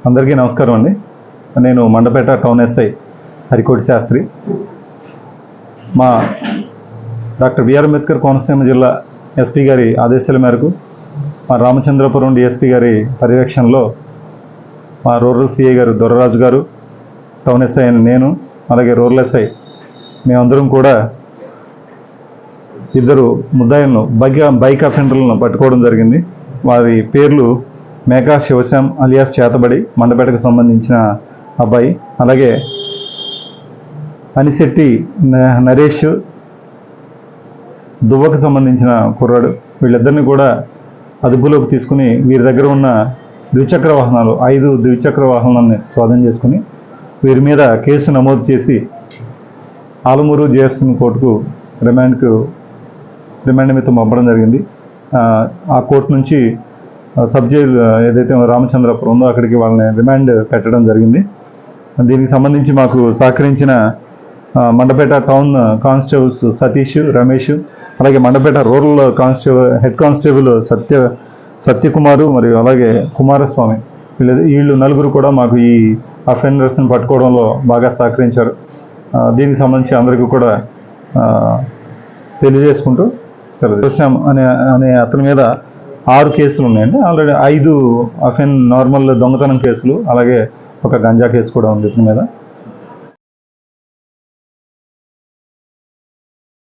అందరికీ నమస్కారం అండి. నేను మండపేట టౌన్ ఎస్ఐ హరికోటి శాస్త్రి. మా డాక్టర్ బిఆర్ అంబేద్కర్ కోనసీమ జిల్లా ఎస్పీ గారి ఆదేశాల మేరకు మా రామచంద్రపురం డిఎస్పీ గారి పర్యవేక్షణలో మా రూరల్ సిఐ గారు దొరరాజు గారు, టౌన్ ఎస్ఐ అని నేను, అలాగే రూరల్ ఎస్ఐ మేమందరం కూడా ఇద్దరు ముద్దాయిలను బైక్ అఫెండర్లను పట్టుకోవడం జరిగింది. వారి పేర్లు మేకా శివశ్యామ్ అలియాస్ చేతబడి, మండపేటకు సంబంధించిన అబ్బాయి, అలాగే అనిశెట్టి నరేష్, దువ్వకు సంబంధించిన కుర్రాడు. వీళ్ళిద్దరిని కూడా అదుపులోకి తీసుకుని వీరి దగ్గర ఉన్న 5 ద్విచక్ర వాహనాలను స్వాధీనం చేసుకుని వీరి మీద కేసు నమోదు చేసి ఆలమూరు జేఎఫ్సీ కోర్టుకు రిమాండ్ నిమిత్తం పంపడం జరిగింది. ఆ కోర్టు నుంచి సబ్ జైలు ఏదైతే రామచంద్రపురం ఉందో అక్కడికి వాళ్ళని రిమాండ్ పెట్టడం జరిగింది. దీనికి సంబంధించి మాకు సహకరించిన మండపేట టౌన్ కానిస్టేబుల్స్ సతీష్, రమేష్, అలాగే Mandapeta rural head constable Satya Kumar మరియు అలాగే కుమారస్వామి, వీళ్ళు నలుగురు కూడా మాకు ఈ అఫెండర్స్ని పట్టుకోవడంలో బాగా సహకరించారు. దీనికి సంబంధించి అందరికీ కూడా తెలియజేసుకుంటూ శివశ్యామ్ అనే అతని మీద 6 కేసులు ఉన్నాయండి. ఆల్రెడీ 5 నార్మల్ దొంగతనం కేసులు, అలాగే ఒక గంజా కేసు కూడా ఉంది ఇతని మీద.